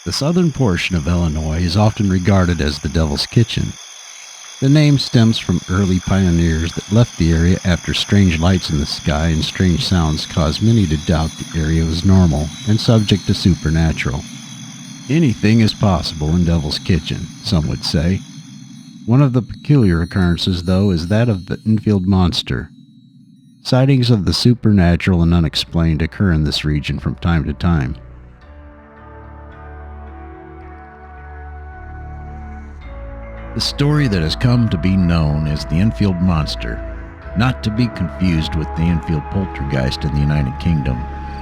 The southern portion of Illinois is often regarded as the Devil's Kitchen. The name stems from early pioneers that left the area after strange lights in the sky and strange sounds caused many to doubt the area was normal and subject to supernatural. Anything is possible in Devil's Kitchen, some would say. One of the peculiar occurrences, though, is that of the Enfield Monster. Sightings of the supernatural and unexplained occur in this region from time to time. The story that has come to be known as the Enfield Monster, not to be confused with the Enfield Poltergeist in the United Kingdom,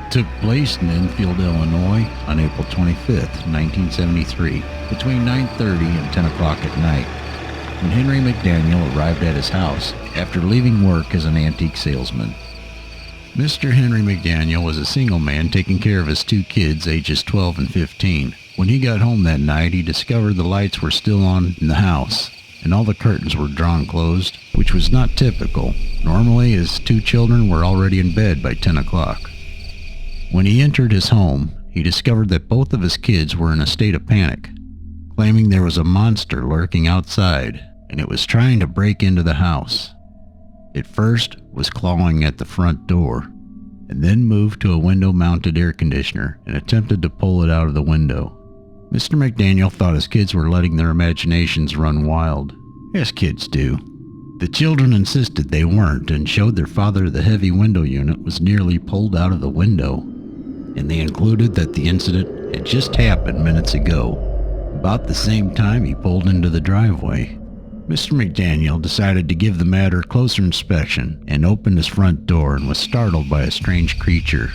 took place in Enfield, Illinois on April 25, 1973, between 9:30 and 10 o'clock at night, when Henry McDaniel arrived at his house after leaving work as an antique salesman. Mr. Henry McDaniel was a single man taking care of his two kids, ages 12 and 15. When he got home that night, he discovered the lights were still on in the house, and all the curtains were drawn closed, which was not typical. Normally, his two children were already in bed by 10 o'clock. When he entered his home, he discovered that both of his kids were in a state of panic, claiming there was a monster lurking outside, and it was trying to break into the house. It first was clawing at the front door, and then moved to a window-mounted air conditioner and attempted to pull it out of the window. Mr. McDaniel thought his kids were letting their imaginations run wild, as kids do. The children insisted they weren't and showed their father the heavy window unit was nearly pulled out of the window, and they included that the incident had just happened minutes ago, about the same time he pulled into the driveway. Mr. McDaniel decided to give the matter closer inspection and opened his front door and was startled by a strange creature.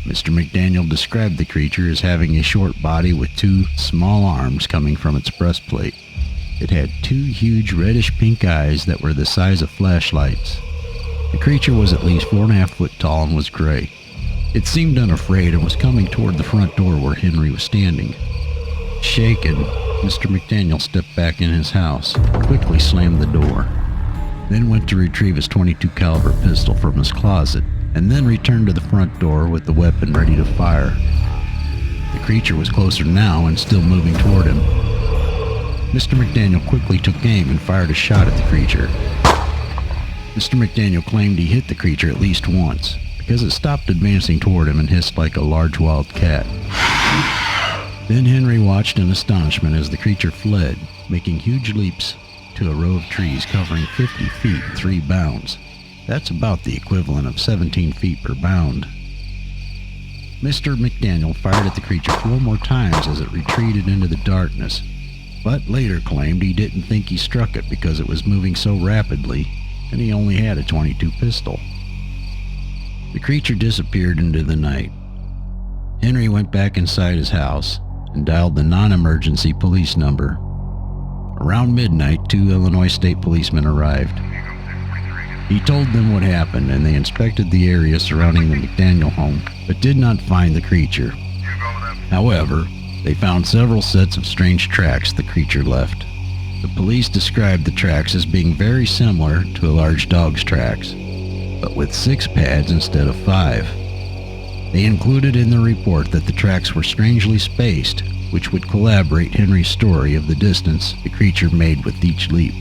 Mr. McDaniel described the creature as having a short body with two small arms coming from its breastplate. It had two huge reddish-pink eyes that were the size of flashlights. The creature was at least 4.5 feet tall and was gray. It seemed unafraid and was coming toward the front door where Henry was standing. Shaken, Mr. McDaniel stepped back in his house, quickly slammed the door, then went to retrieve his .22 caliber pistol from his closet, and then returned to the front door with the weapon ready to fire. The creature was closer now and still moving toward him. Mr. McDaniel quickly took aim and fired a shot at the creature. Mr. McDaniel claimed he hit the creature at least once, because it stopped advancing toward him and hissed like a large wild cat. Then Henry watched in astonishment as the creature fled, making huge leaps to a row of trees covering 50 feet in 3 bounds. That's about the equivalent of 17 feet per bound. Mr. McDaniel fired at the creature 4 more times as it retreated into the darkness, but later claimed he didn't think he struck it because it was moving so rapidly, and he only had a .22 pistol. The creature disappeared into the night. Henry went back inside his house and dialed the non-emergency police number. Around midnight, 2 Illinois state policemen arrived. He told them what happened, and they inspected the area surrounding the McDaniel home, but did not find the creature. However, they found several sets of strange tracks the creature left. The police described the tracks as being very similar to a large dog's tracks, but with 6 pads instead of 5. They included in the report that the tracks were strangely spaced, which would corroborate Henry's story of the distance the creature made with each leap.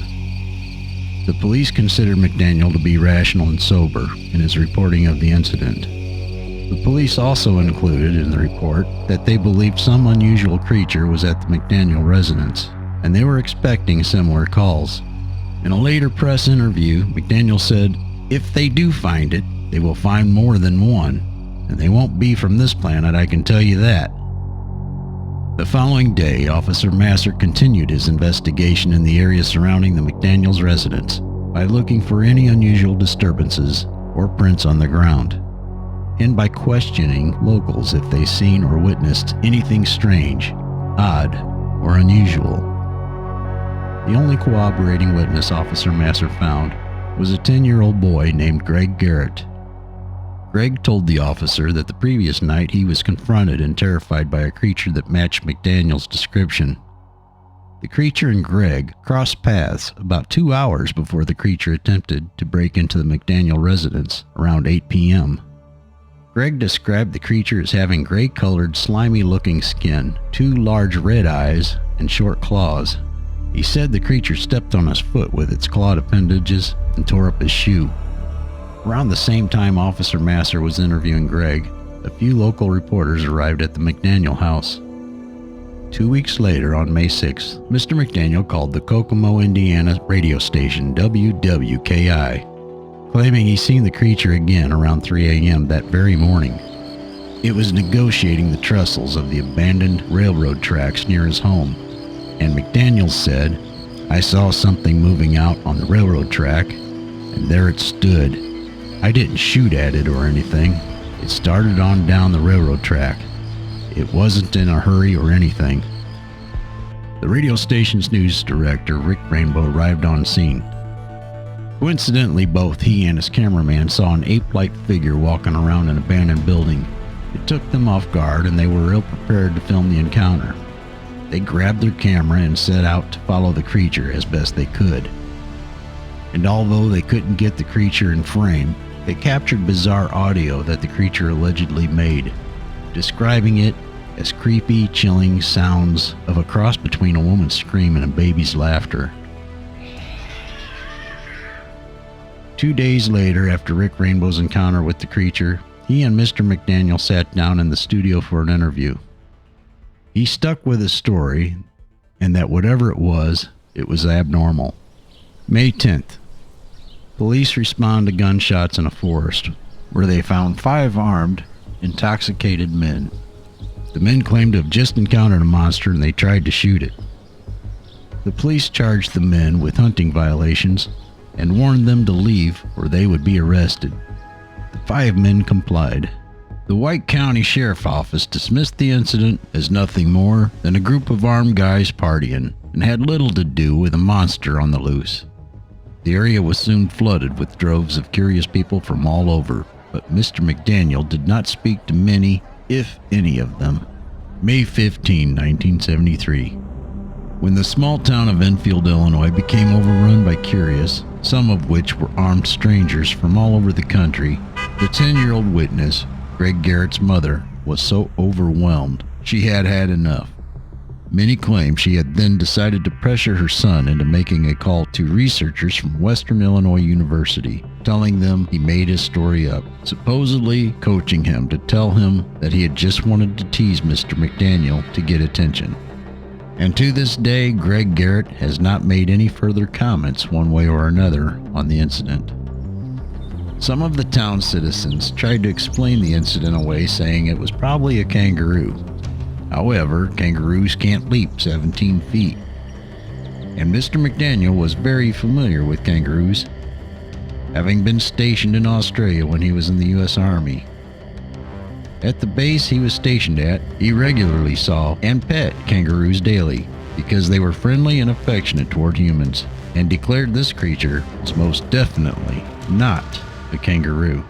The police considered McDaniel to be rational and sober in his reporting of the incident. The police also included in the report that they believed some unusual creature was at the McDaniel residence, and they were expecting similar calls. In a later press interview, McDaniel said, "If they do find it, they will find more than one, and they won't be from this planet, I can tell you that." The following day, Officer Masser continued his investigation in the area surrounding the McDaniels' residence by looking for any unusual disturbances or prints on the ground, and by questioning locals if they seen or witnessed anything strange, odd, or unusual. The only corroborating witness Officer Masser found was a 10-year-old boy named Greg Garrett. Greg told the officer that the previous night he was confronted and terrified by a creature that matched McDaniel's description. The creature and Greg crossed paths about 2 hours before the creature attempted to break into the McDaniel residence around 8 p.m. Greg described the creature as having gray-colored, slimy-looking skin, 2 large red eyes, and short claws. He said the creature stepped on his foot with its clawed appendages and tore up his shoe. Around the same time Officer Masser was interviewing Greg, a few local reporters arrived at the McDaniel house. 2 weeks later, on May 6th, Mr. McDaniel called the Kokomo, Indiana radio station WWKI, claiming he'd seen the creature again around 3 a.m. that very morning. It was negotiating the trestles of the abandoned railroad tracks near his home, and McDaniel said, "I saw something moving out on the railroad track, and there it stood. I didn't shoot at it or anything. It started on down the railroad track. It wasn't in a hurry or anything." The radio station's news director, Rick Rainbow, arrived on scene. Coincidentally, both he and his cameraman saw an ape-like figure walking around an abandoned building. It took them off guard, and they were ill-prepared to film the encounter. They grabbed their camera and set out to follow the creature as best they could. And although they couldn't get the creature in frame, they captured bizarre audio that the creature allegedly made, describing it as creepy, chilling sounds of a cross between a woman's scream and a baby's laughter. 2 days later, after Rick Rainbow's encounter with the creature, he and Mr. McDaniel sat down in the studio for an interview. He stuck with his story, and that whatever it was abnormal. May 10th. Police respond to gunshots in a forest, where they found 5 armed, intoxicated men. The men claimed to have just encountered a monster and they tried to shoot it. The police charged the men with hunting violations and warned them to leave or they would be arrested. The 5 men complied. The White County Sheriff's Office dismissed the incident as nothing more than a group of armed guys partying and had little to do with a monster on the loose. The area was soon flooded with droves of curious people from all over, but Mr. McDaniel did not speak to many, if any of them. May 15, 1973. When the small town of Enfield, Illinois became overrun by curious, some of which were armed strangers from all over the country, the 10-year-old witness, Greg Garrett's mother, was so overwhelmed she had had enough. Many claim she had then decided to pressure her son into making a call to researchers from Western Illinois University, telling them he made his story up, supposedly coaching him to tell him that he had just wanted to tease Mr. McDaniel to get attention. And to this day, Greg Garrett has not made any further comments one way or another on the incident. Some of the town citizens tried to explain the incident away, saying it was probably a kangaroo. However, kangaroos can't leap 17 feet. And Mr. McDaniel was very familiar with kangaroos, having been stationed in Australia when he was in the U.S. Army. At the base he was stationed at, he regularly saw and pet kangaroos daily because they were friendly and affectionate toward humans, and declared this creature was most definitely not a kangaroo.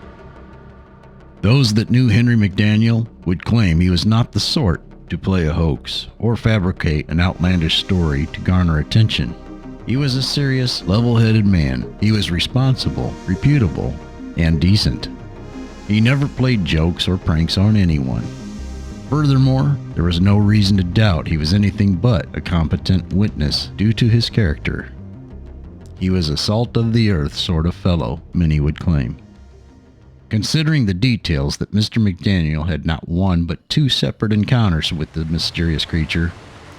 Those that knew Henry McDaniel would claim he was not the sort to play a hoax or fabricate an outlandish story to garner attention. He was a serious, level-headed man. He was responsible, reputable, and decent. He never played jokes or pranks on anyone. Furthermore, there was no reason to doubt he was anything but a competent witness due to his character. He was a salt-of-the-earth sort of fellow, many would claim. Considering the details that Mr. McDaniel had not one but 2 separate encounters with the mysterious creature,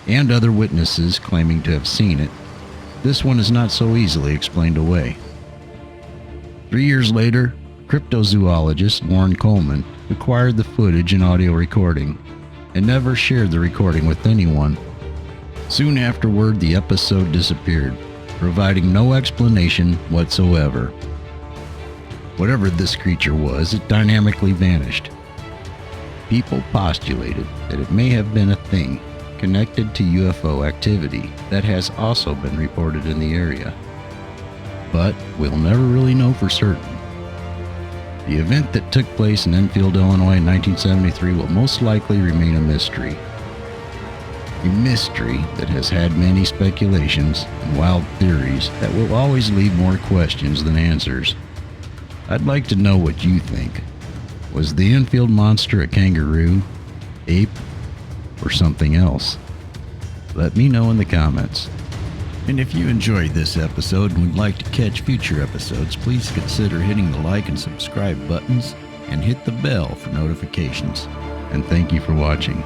and other witnesses claiming to have seen it, this one is not so easily explained away. 3 years later, cryptozoologist Warren Coleman acquired the footage and audio recording, and never shared the recording with anyone. Soon afterward, the episode disappeared, providing no explanation whatsoever. Whatever this creature was, it dynamically vanished. People postulated that it may have been a thing connected to UFO activity that has also been reported in the area. But we'll never really know for certain. The event that took place in Enfield, Illinois in 1973 will most likely remain a mystery. A mystery that has had many speculations and wild theories that will always leave more questions than answers. I'd like to know what you think. Was the Enfield Monster a kangaroo, ape, or something else? Let me know in the comments. And if you enjoyed this episode and would like to catch future episodes, please consider hitting the like and subscribe buttons and hit the bell for notifications. And thank you for watching.